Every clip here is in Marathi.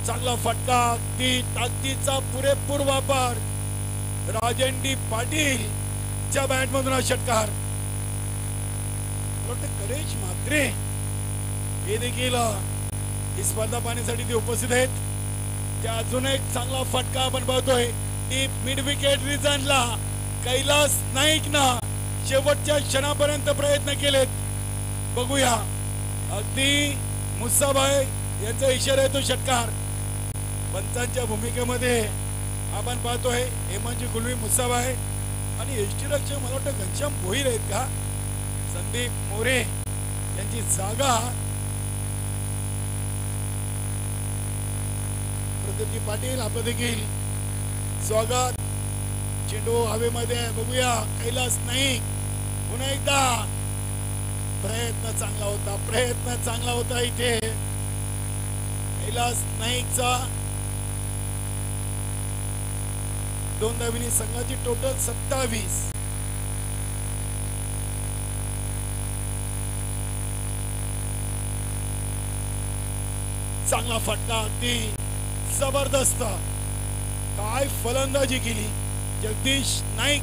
चांगला फटका, ती ताकदीचा पुरेपूर वापर. राजन पाटील च्या बॅट मधून हा षटकार. करेश म्हात्रे हे देखील ही स्पर्धा पाहण्यासाठी ते उपस्थित आहेत. त्या अजून एक चांगला फटका आपण पाहतोय. डीप मिड विकेट रिजनला कैलास नाईकना शेवटच्या क्षणापर्यंत प्रयत्न केलेत. बघूया अगदी मुसाबाई यांचा इशारा आहे तो षटकार. पंचांच्या भूमिकेमध्ये आपण पाहतोय हेमंतजी गुलवी, मुसाबाई आणि यष्टीरक्षक मला वाटतं घनश्याम भोईर आहेत का, संदीप मोरे यांची जागा प्रदीपजी पाटील आपलं देखील स्वागत. चेंडू हवेमध्ये बघूया कैलास नाईक पुन्हा एकदा. प्रयत्न चांगला होता इथे कैलास नाईकचा. 2 धावांनी संघाची टोटल 27. चांगला फटका, अगदी जबरदस्त. काय फलंदाजी केली जगदीश नाईक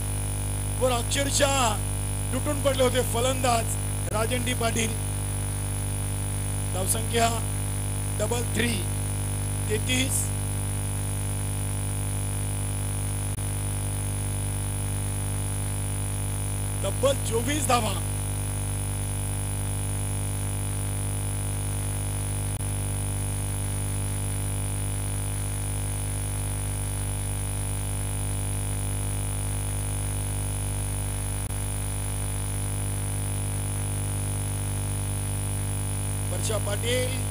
वर अक्षरशः तुटून पडले होते फलंदाज राजन पाटील. धावसंख्या 33 33. तब्बल 24 धावा. वर्षा पाटील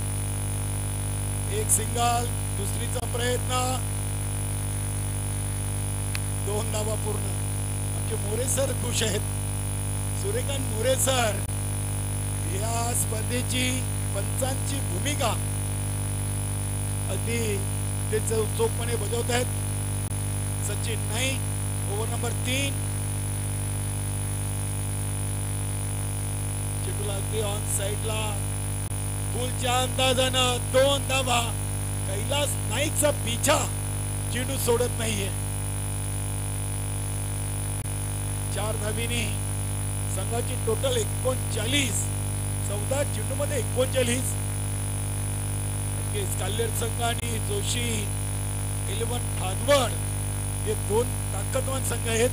एक सिंगल, दुसरीचा प्रयत्न, 2 धावा पूर्ण. आमचे मोरे सर खुश आहेत. सूर्यकांत मोरे सर या स्पर्धेची पंचांची भूमिका अगदी ते चोखपणे बजावत आहेत. Sachin Naik over number 3. चेंडूला अगदी ऑन साइडला फुलच्या अंदाजानं 2 धावा. कैलास नाईकचा पिछा चेंडू सोडत नाहीये. 4 धावीनी संघाची टोटल 39. 14 चेंडू मध्ये 39. काल्हेर संघ आणि जोशी 11 भानवड हे 2 ताकदवान संघ आहेत.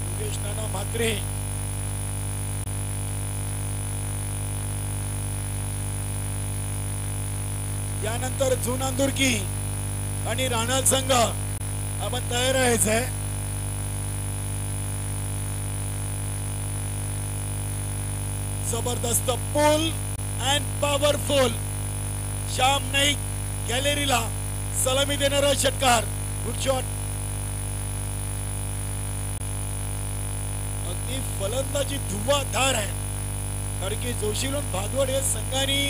योगेश नाना म्हात्रे यानंतर जून अंदुरकी आणि राणाल संघ आपण तयार आहे. जबरदस्त पुल अँड पॉवरफुल. श्याम नाईक गॅलरीला सलामी देणारा षटकार. Good shot. अगदी फलंदाजी धुव्वाधार आहे. कारण की जोशीलोन भादवड या संघाने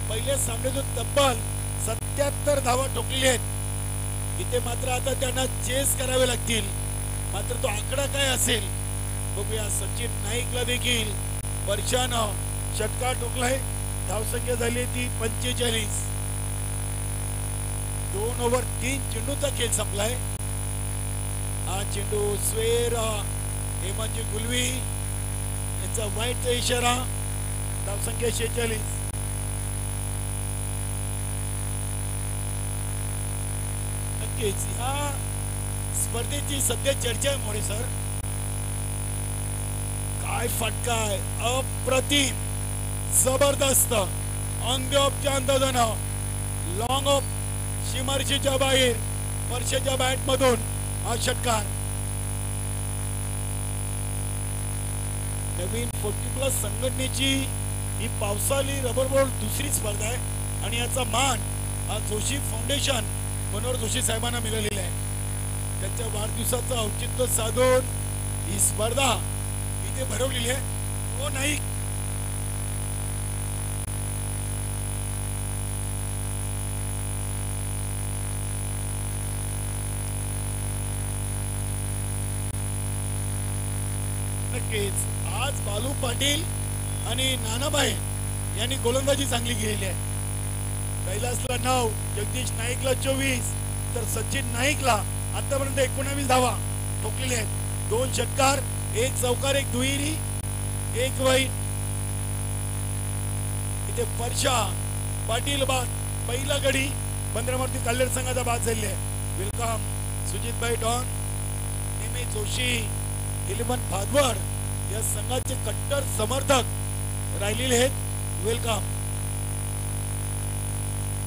पहिल्या सामन्यातून तब्बल 77 धावा ठोकलेल्या आहेत. इथे मात्र आता त्यांना चेस करावे लागतील. मात्र तो आकडा काय असेल बघूया. सचिन नाईकला देखील वर्षानं षटकार ठोकलाय. धावसंख्या झाली ती 45. 2 ओव्हर 3 चेंडूचा खेळ संपलाय. हा चेंडू स्वेर हेमंतजी गुलवी यांचा वाईटचा इशारा. धावसंख्या 46. नक्कीच या स्पर्धेची सध्या चर्चा आहे मोरे सर. काय फटका आहे, अप्रतिम, जबरदस्त. ऑन द ऑफच्या अंदाजानं लॉंग ऑफ सीमारेषेच्या बाहेर वर्षाच्या बॅट मधून हा षटकार. नवीन 40+ संघटनेची ही पावसाळी रबर बॉल दुसरी स्पर्धा आहे आणि याचा मान हा जोशी फाउंडेशन मनोहर जोशी साहेबांना मिळालेला आहे. त्यांच्या वाढदिवसाचं औचित्य साधून ही स्पर्धा इथे भरवलेली आहे. हो नाही नक्कीच आज बालू पाटील आणि नानाबाई यांनी गोलंदाजी चांगली केलेली आहे. कैलासला 9, जगदीश नाईकला 24, तर सचिन नाईकला आतापर्यंत 19 धावा ठोकलेले आहेत. 2 षटकार, 1 चौकार, 1 दुहेरी, 1 वाईट. इथे परशा पाटील बाद पहिला गडी बंदरामारुती कल्याण संघाचा बाद झालेला आहे. वेलकम सुजित भाई डॉन, नेमे जोशी, इलेवन भादवड या संघाचे कट्टर समर्थक राहिलेले आहेत. वेलकम.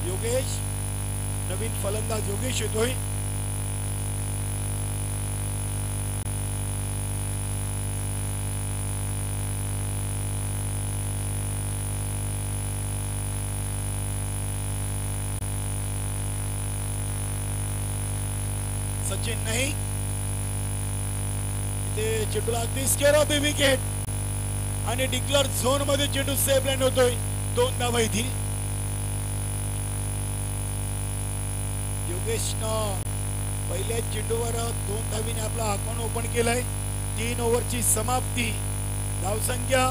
योगेश, नवीन फलंदाज योगेश येतोय. सचिन नाही, इथे चेंडूला अगदी स्केअर ऑफ द विकेट आणि डिक्लेअर झोन मध्ये चेंडू सेफ लँड होतोय. 2 धावा येतील. योगेशनं पहिल्या चेंडूवर 2 धावीने आपला अकाउंट ओपन केलाय. 3 ओव्हरची समाप्ती. धावसंख्या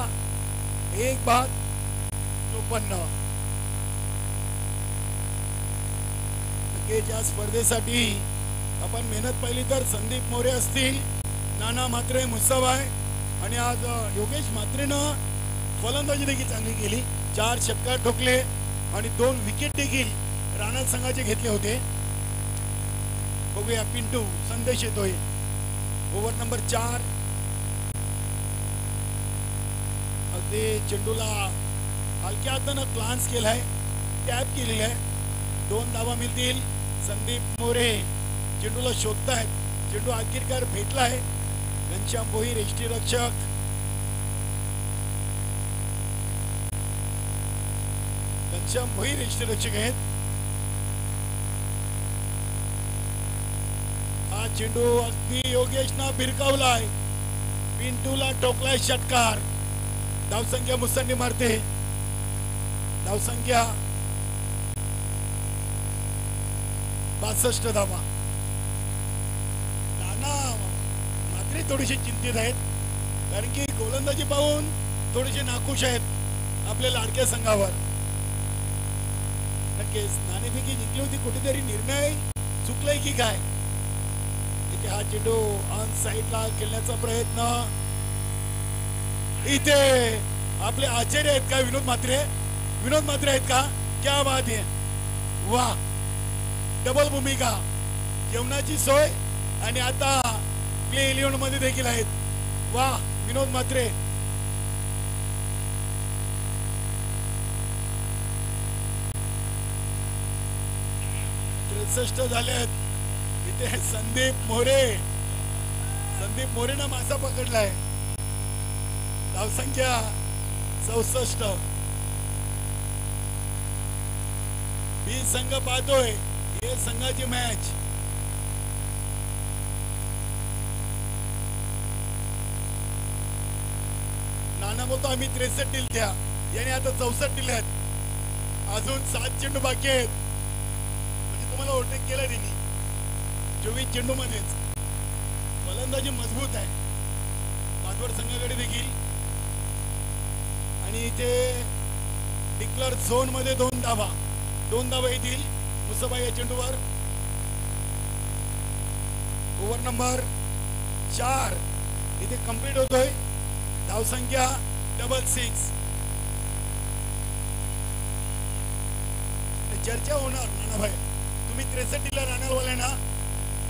1 बाद 54. या स्पर्धेसाठी आपण मेहनत पाहिली तर संदीप मोरे असतील, नाना म्हात्रे, मुसाबाई आणि आज योगेश म्हात्रेनं फलंदाजी देखील चांगली केली. 4 षटकार ठोकले आणि 2 विकेट देखील राणा संघाचे घेतले होते. बघूया पिंटू संदेश येतोय. Over number 4. अगदी चेंडूला हलक्या हातानं ग्लान्स केलाय, टॅप केलेला आहे. 2 धावा मिळतील. संदीप मोरे चेंडूला शोधतायत. चेंडू अखेरकार भेटलाय. घनश्याम भोईर यष्टीरक्षक. घनश्याम भोईर यष्टीरक्षक आहेत. हा चेंडू अगदी योगेशना भिरकावलाय. पिंटूला टोकलाय षटकार. धावसंख्या मुसंडी मारते. धावसंख्या 62 धावा. मात्र थोडीशी चिंतित आहेत कारण की गोलंदाजी पाहून थोडेसे नाखुश आहेत आपल्या लाडक्या संघावर. नक्कीच नाणेफेकी जिंकली होती, कुठेतरी निर्णय चुकलाय की काय. इथे हा चेंडू ऑन साइडला खेळण्याचा प्रयत्न. इथे आपले आचार्य आहेत का विनोद म्हात्रे? विनोद म्हात्रे आहेत का? क्या बात आहे. वा, डबल भूमिका. जेवणाची सोय आणि आता प्ले 11 मध्ये देखील आहेत. वा, विनोद म्हात्रे. झालेत. इथे संदीप मोरे. संदीप मोरेनं मासा पकडलाय. धावसंख्या 64. बी संघ पाहतोय हे संघाची मॅच. नाना बोलतो आम्ही 63 दिल द्या, याने आता 64 दिले आहेत. अजून 7 चेंडू बाकी आहेत. म्हणजे तुम्हाला ओव्हरटेक केला त्यांनी 24 चेंडू मध्येच. फलंदाजी मजबूत आहे भादवड संघाकडे देखील. आणि इथे डिक्लेअर झोन मध्ये 2 धावा येतील मुसाबाई या चेंडूवर. ओव्हर नंबर 4 इथे कंप्लीट होतोय. धावसंख्या 66. चर्चा होणार नानाभाई, तुम्ही 63 दिला राणारवाल्यांना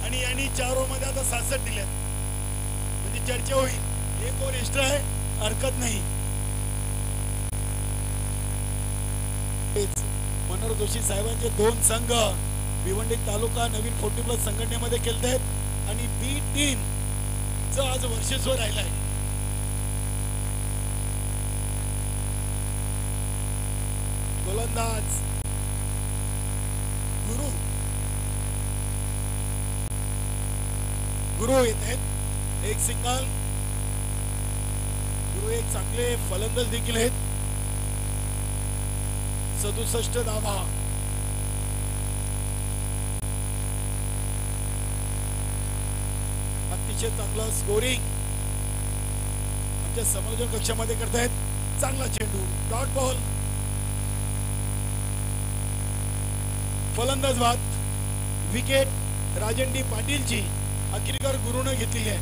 आणि यांनी 4 ओव्हर मध्ये आता 67 दिले, म्हणजे चर्चा होईल. 1 ओव्हर एक्स्ट्रा आहे, हरकत नाही. मनोहर जोशी साहेबांचे 2 संघ भिवंडी तालुका नवीन 40+ संघटनेमध्ये खेळतायत आणि बी टीम च आज वर्षस्व राहिलाय. गोलंदाज गुरु येत आहेत. 1 सिंगल. गुरु एक चांगले फलंदाज देखील आहेत. 67 धावा. अतिशय चांगलं स्कोरिंग आमच्या समालोचन कक्षामध्ये करतायत. चांगला चेंडू, डॉट बॉल. फलंदाज बाद. विकेट राजन डी पाटीलची अखेरकार गुरुनं घेतलेली आहे.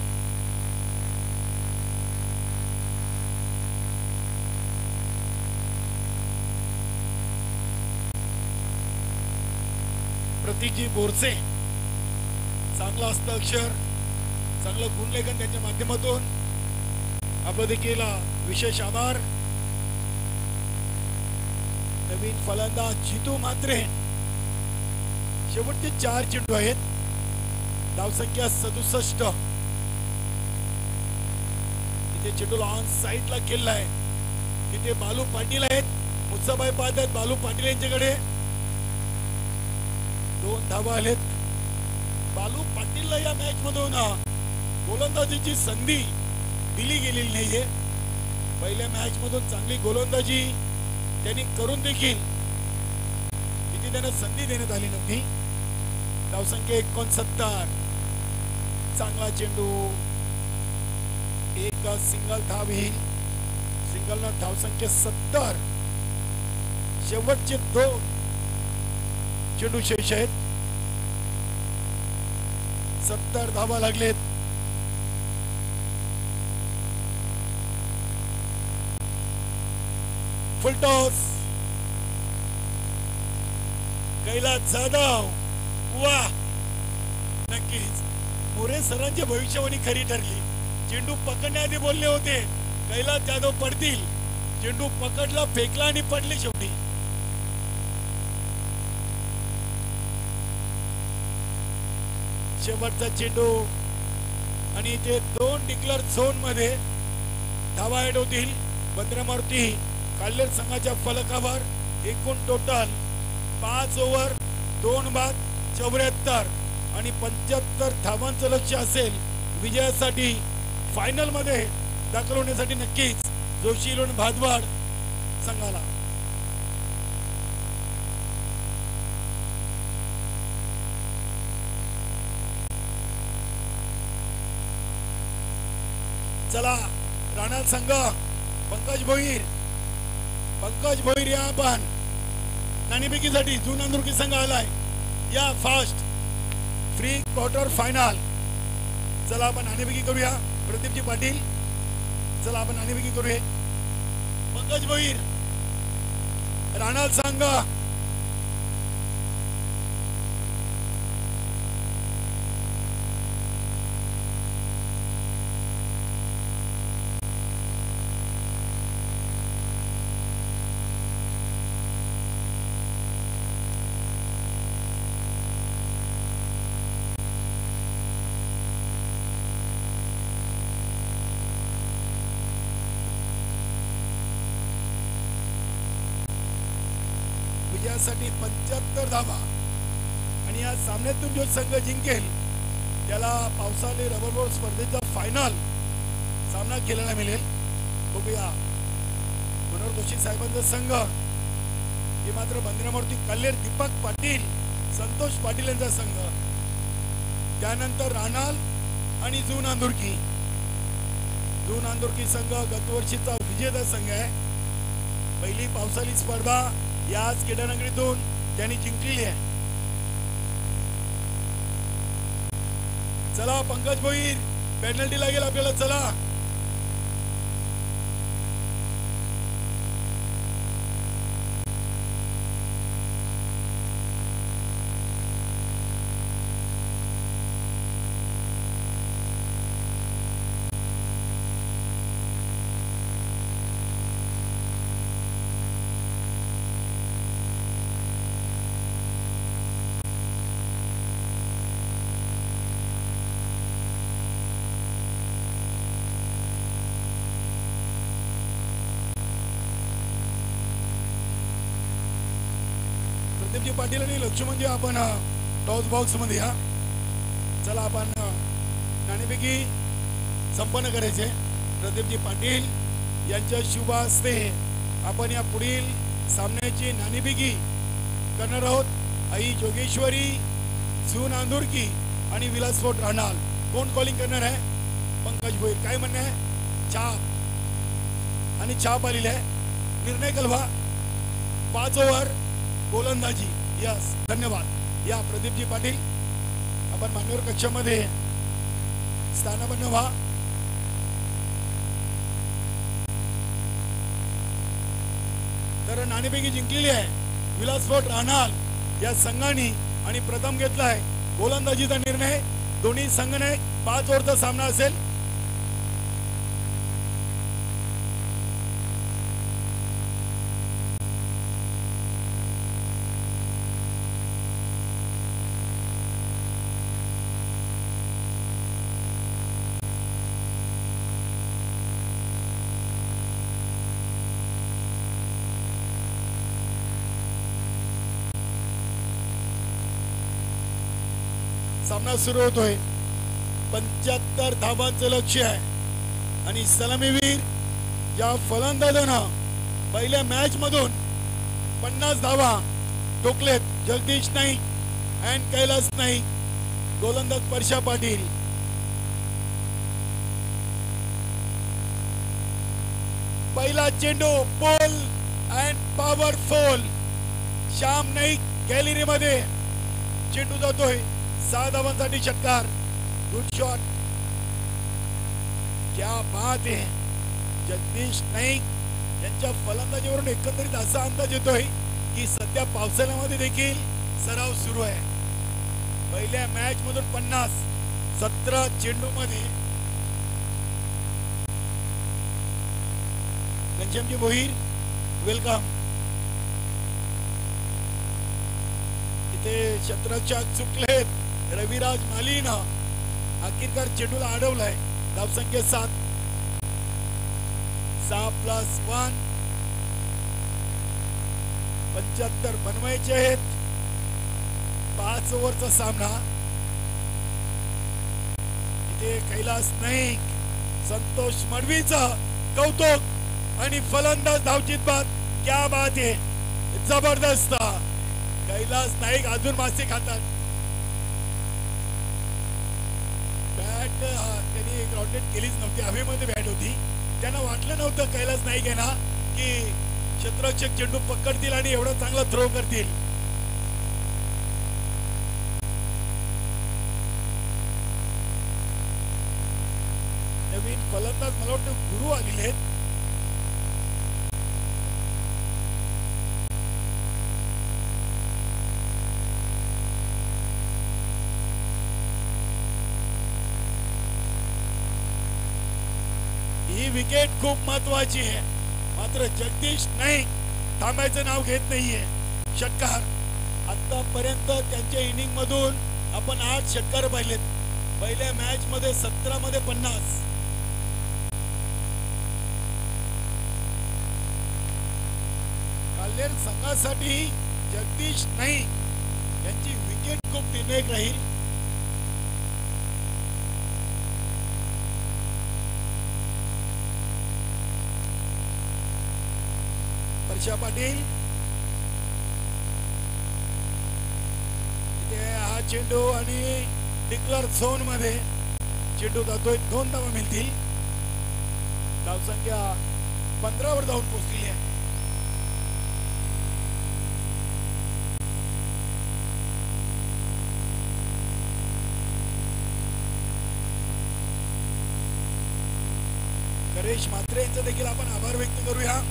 प्रतीकजी बोरसे चांगला हस्ताक्षर, चांगलं गुणलेखन त्यांच्या माध्यमातून आपलं देखील विशेष आभार. नवीन फलंदाज जितू म्हात्रे. शेवटचे 4 चेंडू आहेत. धावसंख्या 67. इथे चेंडूला ऑन साइडला खेळलाय. तिथे बालू पाटील आहेत. मुसाबाई पाहत आहेत बालू पाटील यांच्याकडे. 2 धावा आलेत. बालू पाटीलला या मॅच मधून गोलंदाजीची संधी दिली गेलेली नाहीये. पहिल्या मॅच मधून चांगली गोलंदाजी त्यांनी करून देखील तिथे त्यांना संधी देण्यात आली नव्हती. धावसंख्या 69. चांगला चेंडू. एक सिंगल धाव येईल. सिंगलनं धावसंख्या 70. शेवटचे 2 चेंडू शेष आहेत. 70 धावा लागलेत. फुलटॉस. कैलास जाधव. वाह, नक्कीच मोरे सरांची भविष्यवाणी खरी ठरली. चेंडू पकडण्याआधी बोलले होते कैलास जाधव पडतील. चेंडू पकडला, फेकला आणि पडले शेवटी. शेवटचा चेंडू आणि इथे 2 डिक्लेअर झोन मध्ये धावा ऍड होतील. बंद्रामारुती काल्हेर संघाच्या फलकावर एकूण टोटल 5 ओव्हर 2 बाद 74 आणि 75 धावांचं लक्ष्य असेल विजयासाठी. फायनल मध्ये दाखल होण्यासाठी नक्कीच जोशी लोण भादवाड संघाला. चला राणा संघ पंकज भोईर या आपण नाणेफेकीसाठी जून अंदुर्की संघ आलाय. या फास्ट फ्री क्वार्टर फायनल. चला आपण नाणेफेकी करूया. प्रदीपजी पाटील, चला आपण नाणेफेकी करूया. पंकज भोईर, राणा संघ. विजयासाठी 75 धावा आणि या सामन्यातून जो संघ जिंकेल त्याला पावसाळी रबर बॉल स्पर्धेचा फायनल सामना खेळायला मिळेल. बघूया मनोहर जोशी साहेबांचा संघ हे मात्र बंद्रामारुती काल्हेर दीपक पाटील संतोष पाटील यांचा संघ. त्यानंतर राणाल आणि जून अंदुर्की संघ गतवर्षीचा विजेता संघ आहे. पहिली पावसाळी स्पर्धा याच क्रीडानगरीतून त्यांनी जिंकलेली आहे. चला पंकज भोईर, पेनल्टी लागेल आपल्याला. चला प्रदीपजी पाटील आणि लक्ष्मणजी आपण टॉस बॉक्स मध्ये या. चला आपण नाणेफेकी संपन्न करायचे. प्रदीपजी पाटील यांच्या शुभ हस्ते आपण या पुढील सामन्याची नाणेफेकी करणार आहोत. आई जोगेश्वरी, जून अंदुर्की आणि विलासपोर्ट राणाल. कोण कॉलिंग करणार आहे? पंकज भोईर. काय म्हणणं आहे? छाप आणि छाप आलेली आहे. निर्णय कलवा 5 ओव्हर गोलंदाजी. यस, धन्यवाद. या प्रदीपजी पाटील, आपण मान्यवर कक्षामध्ये स्थानापन्न व्हा. तर नाणेफेकी जिंकलेली आहे विलासपोर्ट राहणार या संघाने आणि प्रथम घेतलाय गोलंदाजीचा निर्णय. दोन्ही संघाने 5 ओव्हरचा सामना असेल. सामना सुरू होतोय. 75 धावांचं लक्ष्य आहे आणि सलामीवीर या फलंदाजानं पहिल्या मॅच मधून 50 धावा ठोकलेत. जगदीश नाईक अँड कैलास नाईक. गोलंदाज परशा पाटील. पहिला चेंडू पोल अँड पॉवरफुल. श्याम नाईक गॅलरीमध्ये. चेंडू जातोय 6 धावांसाठी षटकार. Good shot. क्या बात आहे. जगदीश नाईक यांच्या फलंदाजीवरून एकंदरीत असा अंदाज येतोय की सध्या पावसाळ्यामध्ये देखील सराव सुरू आहे. पहिल्या मॅच मधून 50, 17 चेंडू मध्ये. घनश्यामजी भोईर, वेलकम. इथे शतरक्षक चुकलेत. रविराज मालीन अखेरकार चेंडूला अडवलाय. धावसंख्या 7. 6+1. 75 बनवायचे आहेत. 5 ओव्हरचा सामना. इथे कैलास नाईक, संतोष मडवीचा कौतुक आणि फलंदाज धावचीत बाद. क्या बात आहे. जबरदस्त. कैलास नाईक अजून मासे खातात. बॅट त्यांनी ग्राउंडेड केलीच नव्हती. हवेमध्ये बॅट होती. त्यांना वाटलं नव्हतं कैलास नाईक आहे ना की क्षेत्ररक्षक चेंडू पकडतील आणि एवढा चांगला थ्रो करतील. नवीन फलंदाज मला वाटतं गुरु आलेले आहेत. ही विकेट खूप महत्वाची आहे. मात्र जगदीश नाईक थांबायचं नाव घेत नाहीये. षटकार. आतापर्यंत त्यांच्या इनिंग मधून आपण 8 षटकार पाहिलेत. पहिल्या मॅच मध्ये 17 मध्ये 50. काल्हेर संघासाठी जगदीश नाईक यांची विकेट खूप निर्णायक राहील. परशा पाटील. इथे हा चेंडू आणि डिक्लर झोन मध्ये चेंडू जातोय. 2 धावा मिळतील. धावसंख्या 15 वर जाऊन पोहोचलेली आहे. गणेश म्हात्रे यांचं देखील आपण आभार व्यक्त करूया.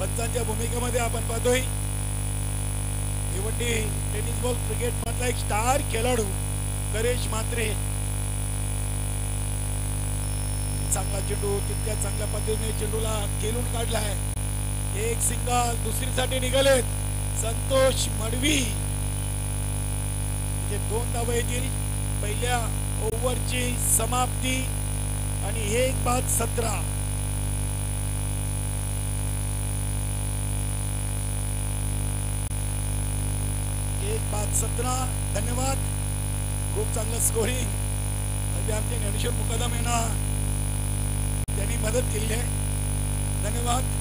पंचांच्या भूमिकेमध्ये आपण पाहतोय भिवंडी टेनिस बॉल क्रिकेट मधला एक स्टार खेळाडू गणेश म्हात्रे. चांगला चेंडू तितक्या चांगल्या पद्धतीने चेंडूला खेळून काढलाय. एक सिंगल. दुसरीसाठी निघालेत संतोष मडवी. इथे 2 धावा येतील. पहिल्या ओव्हरची समाप्ती आणि 1/17. 1/17. धन्यवाद. खूप चांगलं स्कोरिंग. आमचे ज्ञानेश्वर मुकादम यांना त्यांनी मदत केली आहे. धन्यवाद.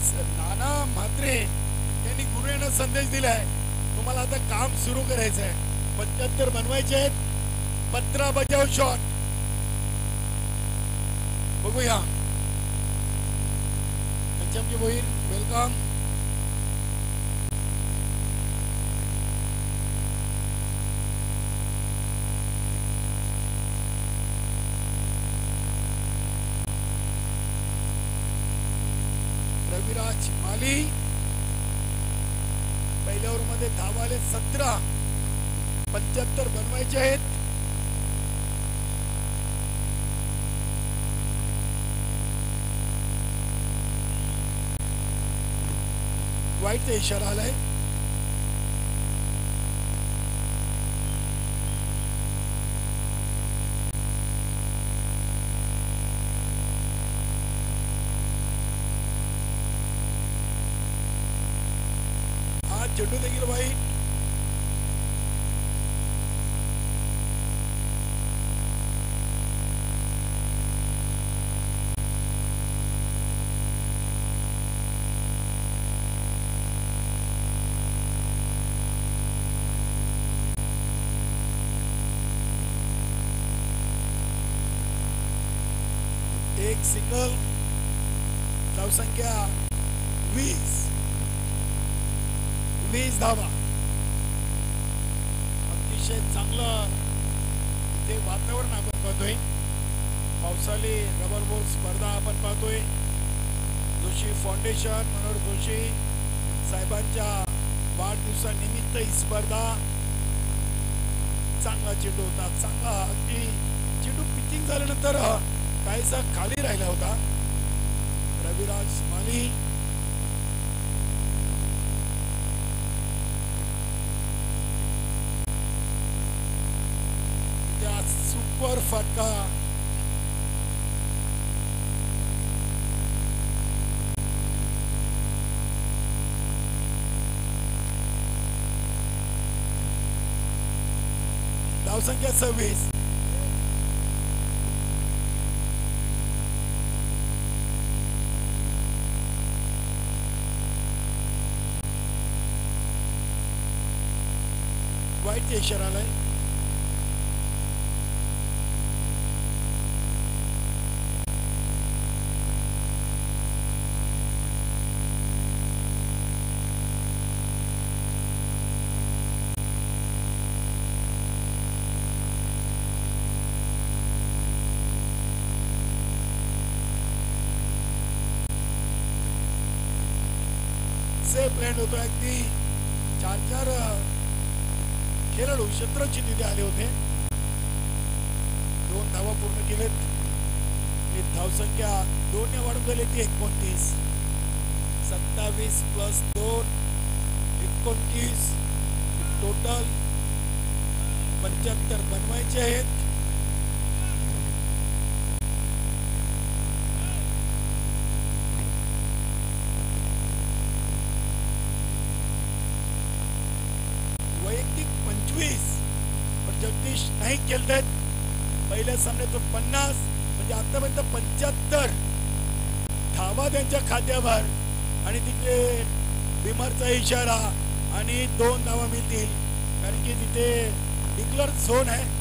नाना म्हात्रे यांनी गुरु यांना संदेश दिलाय, तुम्हाला आता काम सुरू करायचं आहे. 75 बनवायचे आहेत. 15 बजाव शॉट बघूया. पंचमजी भोईर वेलकम. रविराज माली पहिल्या ओव्हर मध्ये धावाले 17. 75 बनवायचे आहेत. वाईटचा इशारा आलाय. आज चेंडू देखील वाईट. एक सिंगल. धावसंख्या 20 धावा. अतिशय चांगलं इथे वातावरण आपण पाहतोय. पावसाळी रबर बॉल स्पर्धा आपण पाहतोय. जोशी फाउंडेशन मनोहर जोशी साहेबांच्या वाढदिवसानिमित्त ही स्पर्धा. चांगला चेंडू होता. चांगला अगदी चेंडू पिचिंग झाल्यानंतर काहीसा खाली राहिला होता. रविराज माली सुपर फटका. धावसंख्या 26. वाईटचा इशारा आलाय. सेफ लँड होतो. अगदी 4 खेळाडू शतरंजी तिथे आले होते. 2 धावा पूर्ण केलेत. धावसंख्या 2 ने वाढून झाली ती 29. 27 प्लस 2 29 टोटल 75 बनवायचे आहेत. वैयक्तिक 25 पण जगदीश नाही खेळतायत. पहिल्या सामन्यात 50 म्हणजे आतापर्यंत 75 धावा त्यांच्या खात्यावर. आणि तिथे बिमरचा इशारा आणि 2 धावा मिळतील कारण की तिथे डिक्लेअर झोन आहे.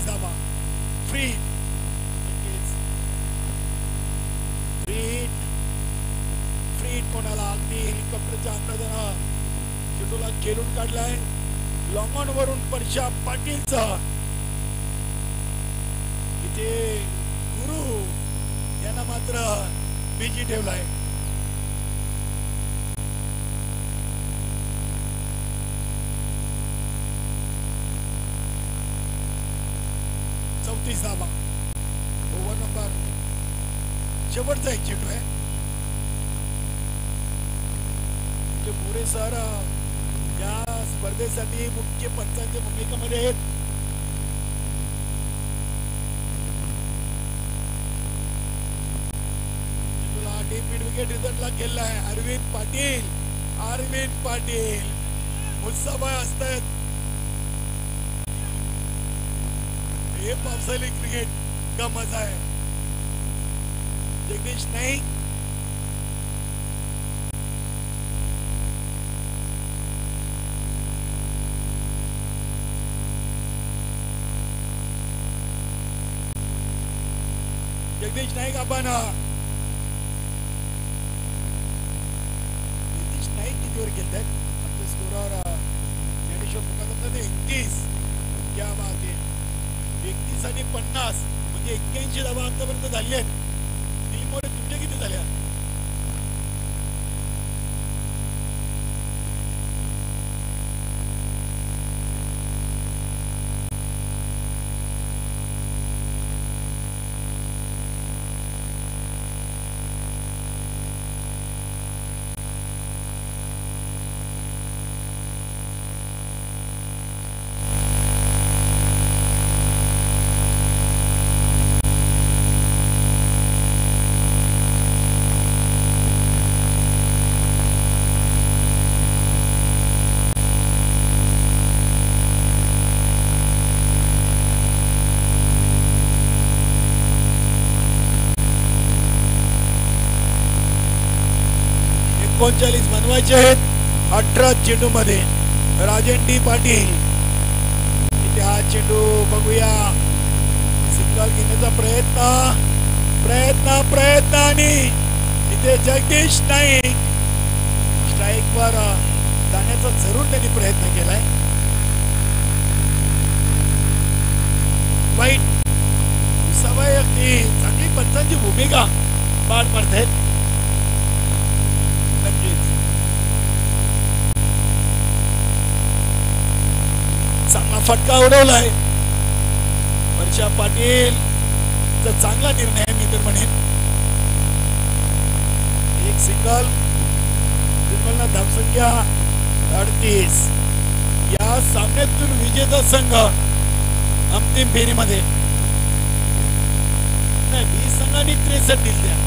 धावा फ्री कोणाला अगदी हेलिकॉप्टरच्या अंदाजानं चेंडूला खेळून काढलाय. लॉंग ऑन वरून परशा पाटीलचा इथे गुरु यांना मात्र बिजी ठेवलाय. धावा. ओव्हर नंबर शेवटचा एक चेंडू आहे. मोरे सर या स्पर्धेसाठी मुख्य पंचांच्या भूमिकेमध्ये आहेत. डीप मिड विकेट रिझल्टला केला आहे. अरविंद पाटील अरविंद पाटील मुसाबाई असतात. हे पावसाळी क्रिकेट का मजा आहे. जगदीश नाईक जगदीश नाईक आपण जगदीश नाईक कितीवर गेले आपल्या स्कोरवर ज्ञानेश्वर मुकादम 31. क्या बात आहे. 31 आणि 50 म्हणजे 81 धावा आतापर्यंत झाले आहेत. दिलीप मोरे तुमच्या किती झाल्या. बनवायचे आहेत 18 चेंडू मध्ये. राजन डी पाटील इथे हा चेंडू बघूया. सिंगल घेण्याचा प्रयत्न आणि इथे जगदीश नाईक स्ट्राईक वर जाण्याचा जरूर त्यांनी प्रयत्न केलाय. वाईट सवय अगदी चांगली पंचांची भूमिका पार पडतायत. चांगला फटका उडवलाय. वर्षा पाटील चांगला निर्णय मी तर म्हणेन. एक सिंगल धावसंख्या 38. या सामन्यातून विजेता संघ अंतिम फेरीमध्ये नाही. 20 संघांनी 63 दिल्या,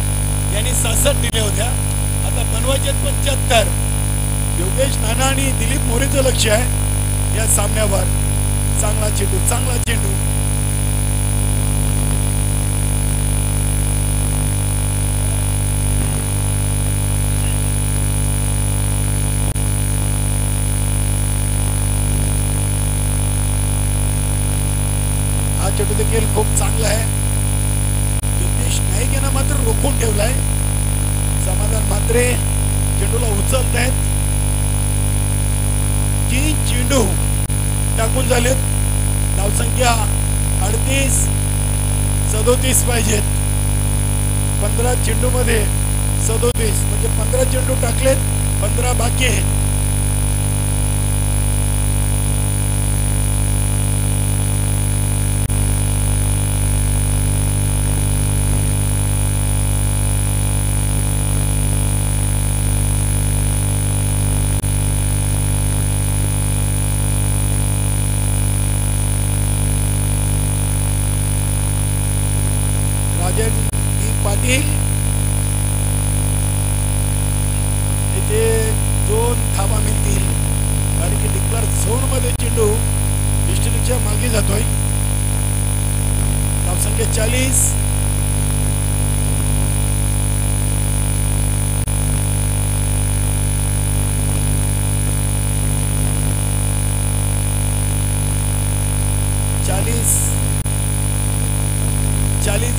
यांनी 66 दिल्या होत्या. आता बनवायचे 75. योगेश नाना आणि दिलीप मोरेचं लक्ष आहे या सामन्यावर. चांगला चेंडू हा चेंडू देखील खूप चांगला आहे. जगदीश नाईक यांना मात्र रोखून ठेवलाय. समाधान म्हात्रे चेंडूला उचलत आहेत. 3 चेंडू टाकून झालेत. धावसंख्या 38-37 पाहिजेत. 15 चेंडू मध्ये 37 म्हणजे 15 चेंडू टाकलेत, 15 बाकी आहेत. इथे 2 धावा मिळतील कारण की डिक्लेअर झोन मध्ये चेंडू डिस्ट्रिक्टच्या मागे जातोय. धावसंख्या 40.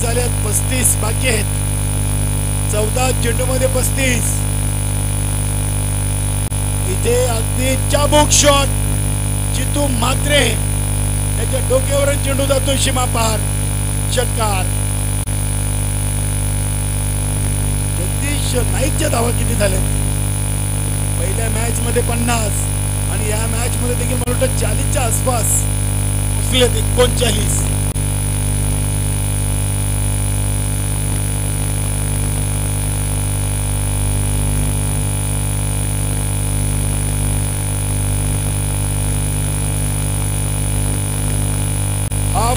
झाल्यात. 35 बाकी आहेत. 14 चेंडू मध्ये 35. इथे अगदी चाबूक शॉट. जितू म्हात्रे त्याच्या डोक्यावर चेंडू जातो सीमा पार. षटकार. जगदीश नाईकच्या धावा किती झाल्या. पहिल्या मॅच मध्ये 50 आणि या मॅच मध्ये देखील मला वाटतं 40च्या आसपास पोचलेत. 39.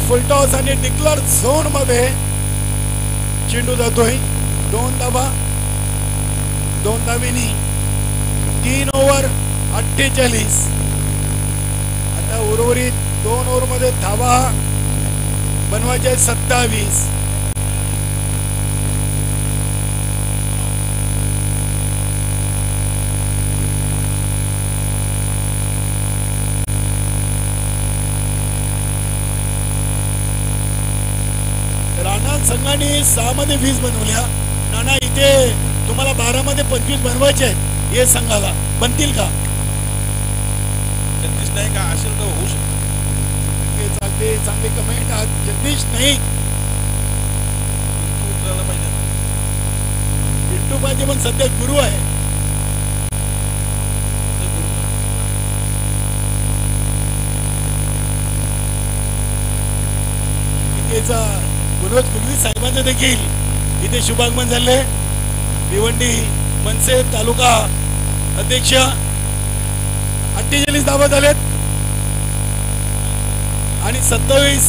फुलटॉस आणि डिक्लेअर झोन मध्ये चेंडू जातोय. 2 धावा 2 धावेनी 3 ओव्हर 48. आता उर्वरित 2 ओव्हर मध्ये धावा बनवायचे 27. राणा संघाने 6 मध्ये 20 बनवल्या. नाना इथे तुम्हाला 12 मध्ये 25 बनवायचे आहेत. हे संघाला बनतील का? जगदीश नाईक असेल तर होऊ शकते. चालते. चांगले कमेंट आज जगदीश नाईक उतरायला पाहिजे. पिंटू पाहिजे पण सध्या गुरु आहे. इथेचा मनोज कुलवी साहेबांचं देखील इथे शुभागमन झाले. भिवंडी मनसे तालुका अध्यक्ष 48 धावा झालेत आणि 27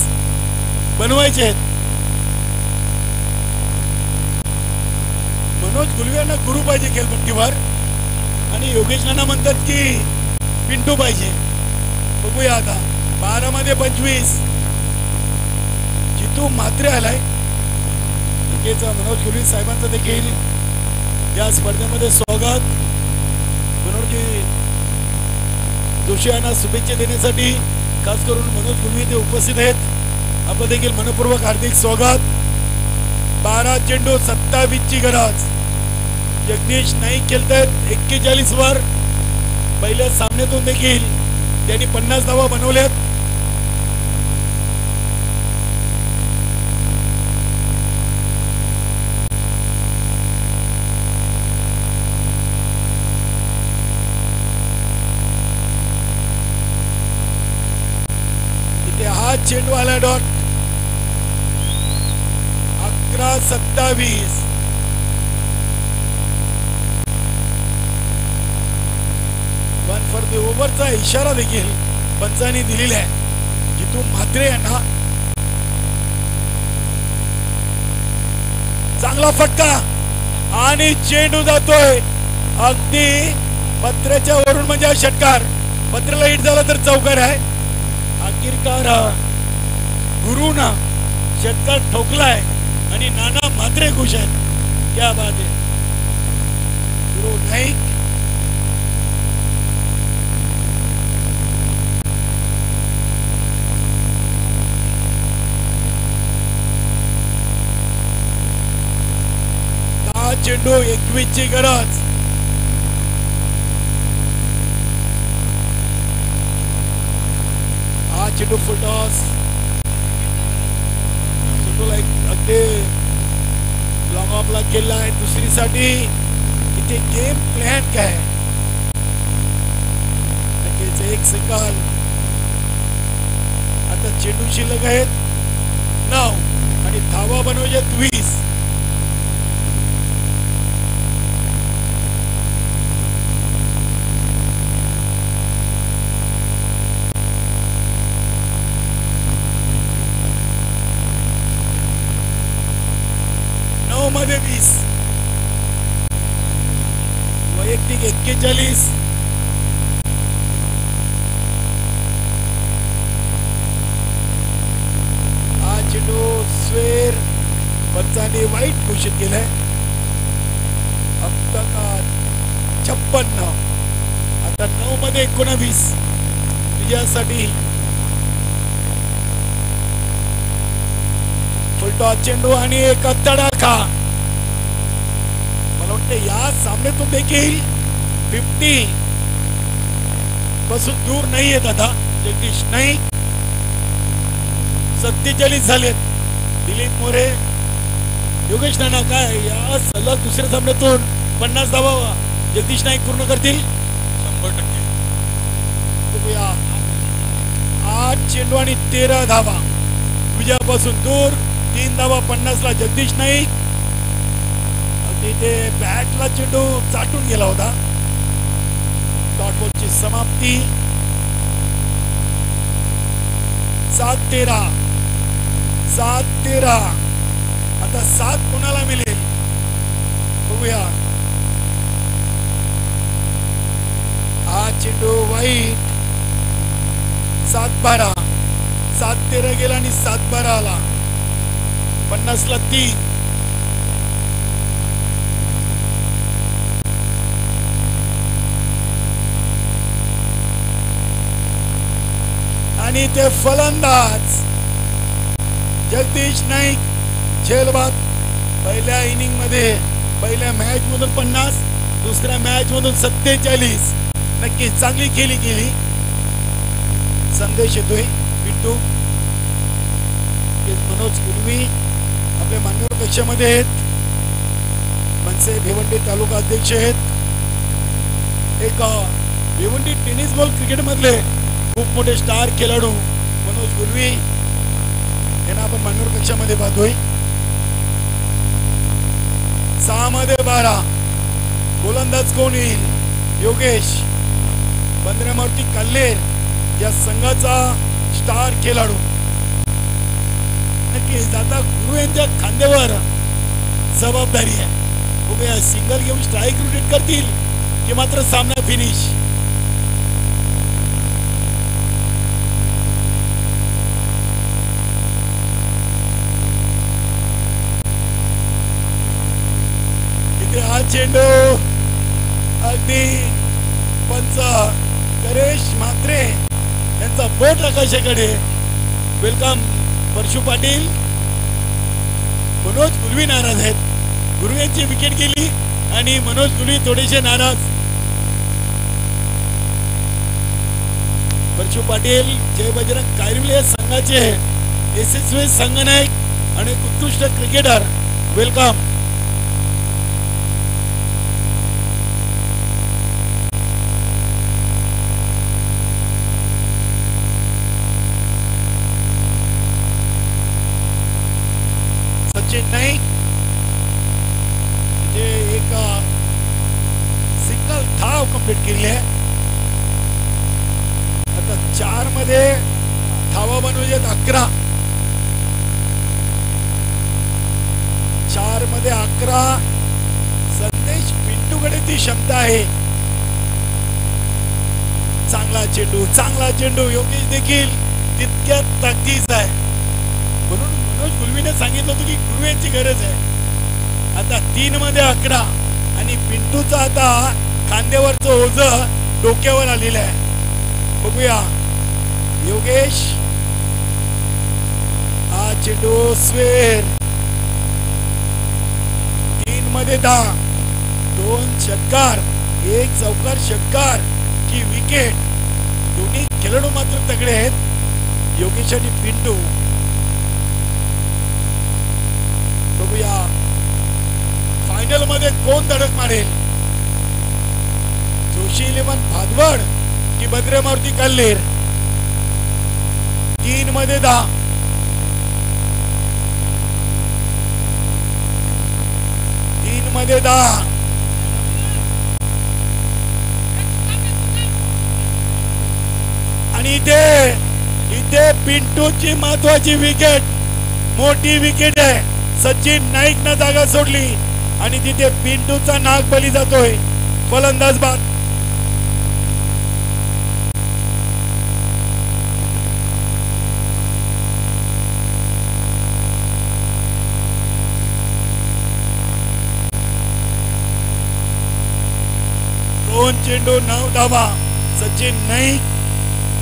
बनवायचे आहेत. मनोज गुलवे यांना गुरु पाहिजे खेळपट्टीवर आणि योगेश नाना म्हणतात की पिंटू पाहिजे. बघूया आता 12 मध्ये 25 जितू मात्रे आलाय. मनोज गुलवे साहेबांचं देखील या स्पर्धेमध्ये स्वागत. मनोज जोशी यांना शुभेच्छा देण्यासाठी खास करून मनोज गुलवे ते उपस्थित आहेत. आपलं देखील मनपूर्वक हार्दिक स्वागत. 12 चेंडू 27 ची गरज. जगदीश नाईक खेळतायत 41 वर. पहिल्या सामन्यातून देखील त्यांनी 50 धावा बनवल्यात. हा चेंडू आला डॉट. 11-27. वन फॉर द ओव्हरचा इशारा देखील पंचांनी दिलेला आहे जितू म्हात्रे यांना. चांगला फटका आणि चेंडू जातोय अगदी पत्र्याच्या वरून. म्हणजे षटकार. पत्र्याला हिट झाला तर चौकार आहे. आखिरकार गुरुना षटकार ठोकलाय आणि नाना म्हात्रे खुश आहेत. क्या बात आहे. गुरु नाईक चेंडू 21 ची गरज. हा चेंडू फुलटॉस. चेंडूला अगदी लॉंग ऑफला केलाय. दुसरीसाठी इथे गेम प्लॅन काय. एक सेकंद. आता चेंडू शिल्लक आहेत 9 आणि धावा बनवायच्या 20. मध्ये 20. वैयक्तिक 41. हा चेंडू स्वेर पंचांनी वाईट घोषित केलाय. 56. आता 9 मध्ये 19 विजयासाठी फुलटॉस चेंडू आणि एक तडाखा. मला वाटतं या सामन्यातून देखील 50 पासून दूर नाही येत. आता जगदीश नाईक 47 झालेत. दिलीप मोरे योगेश नाना काय या सलग दुसऱ्या सामन्यातून 50 धावा जगदीश नाईक पूर्ण करतील 100%. बघूया. 8 चेंडू आणि 13 धावा. विजयापासून दूर. 3 धावा 50 ला जगदीश नाईक. तिथे बॅटला चेंडू चाटून गेला होता. डॉट बॉलची समाप्ती. 7-13. 7-13. आता 7 कोणाला मिळेल बघूया. हा चेंडू वाईट. 7-12. 7-13 गेला आणि 7-12 आला. 50ला 3. आणि ते फलंदाज जगदीश नाईक झेलबाद. पहिल्या इनिंग मध्ये पहिल्या मॅच मधून 50, दुसऱ्या मॅच मधून 47. नक्की चांगली केली गेली. संदेश येतोय पिंटू. मनोज कुलवी आपल्या मान्यवर कक्षामध्ये आहेत. मनसे भिवंडी तालुका अध्यक्ष आहेत. एक भिवंडी टेनिस बॉल क्रिकेट मधले खूप मोठे स्टार खेळाडू मनोज कुलवी यांना आपण मान्यवर कक्षामध्ये पाहतोय. 6 मध्ये 12. गोलंदाज कोण येईल? योगेश. बंद्रामूर्ती कल्लेर या संघाचा स्टार खेळाडू. नक्कीच आता गुरु यांच्या खांद्यावर जबाबदारी आहे. बघूया सिंगल घेऊन स्ट्राईक रोटेट करतील की मात्र सामना फिनिश. इथे हा चेंडू अगदी पंच गणेश म्हात्रे यांचा बोट आकाशाकडे. वेलकम परशु पाटील. मनोज कुलवी नाराज आहेत. गुरु यांची विकेट गेली आणि मनोज कुलवी थोडेसे नाराज. परशु पाटील जय बजरंग कायरविले संघाचे यशस्वी संघनायक आणि उत्कृष्ट क्रिकेटर. वेलकम. चेन्नई म्हणजे एक सिंगल धाव कंप्लीट केली आहे. आता 4 मध्ये धावा बनवल्यात 11. 4 मध्ये 11. संदेश पिंटूकडे ती क्षमता आहे. चांगला चेंडू. योगेश देखील तितक्यात ताकदीचा आहे. म्हणून मनोज कुलवीने सांगितलं होतं की गुरु यांची गरज आहे. आता 3 मध्ये 11 आणि पिंटूचा आता खांद्यावरचं ओझ डोक्यावर आलेलं आहे. बघूया योगेश. हा चेंडू स्वेर. 3 मध्ये 10. 2 षटकार, 1 चौकार षटकार की विकेट. दोन्ही खेळाडू मात्र तगडे आहेत योगेश आणि पिंटू. बघूया फायनल मध्ये कोण धडक मारेल? जोशी 11 भादवड की बद्रेमारुती कल्लेर. 3 मध्ये 10. 3 मध्ये 10. आणि इथे पिंटूची महत्वाची विकेट, मोठी विकेट आहे. सचिन नाईक न जागा सोडली आणि तिथे पिंटूचा नाग बली जातोय. फलंदाज बाद. दोन चेंडू 9 धावा. सचिन नाईक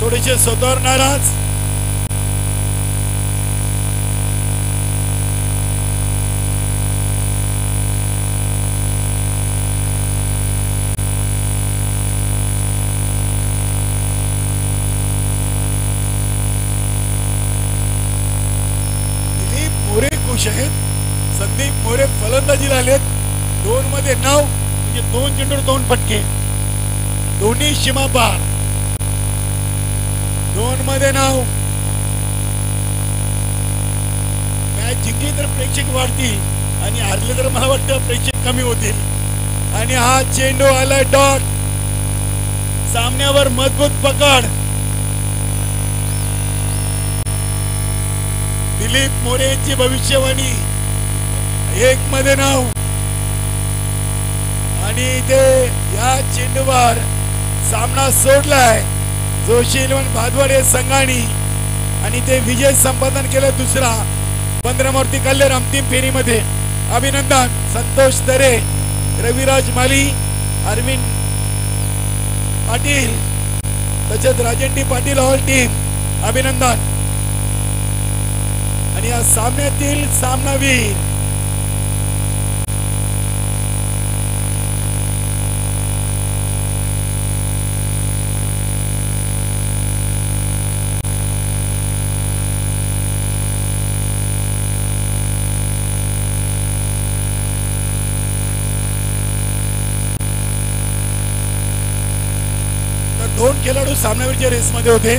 थोडेसे स्वतःवर नाराज. संदीप मोरे फलंदाजीला आलेत. 2 मध्ये 9 म्हणजे 2 चेंडूवर 2 फटके. दोन्ही सीमा पार. 2 मध्ये 9. मॅच जिंकली तर प्रेक्षक वाढतील आणि हारले तर मला वाटतं प्रेक्षक कमी होतील. आणि हा चेंडू आलाय डॉट. सामन्यावर मजबूत पकड. दिलीप मोरे यांची भविष्यवाणी. 1 मध्ये 9 आणि इथे या चेंडूवर सामना सोडलाय जोशी इलेव्हन भादवाडे संघाने आणि ते विजय संपादन केलं दुसरा पंधरामूर्ती कल्लेर अंतिम फेरीमध्ये. अभिनंदन संतोष दरे, रविराज माली, अरविंद पाटील तसेच राजेंडी पाटील ऑल टीम अभिनंदन. आणि या सामन्यातील सामनावीर दोन खेळाडू सामनावीरच्या रेसमध्ये होते.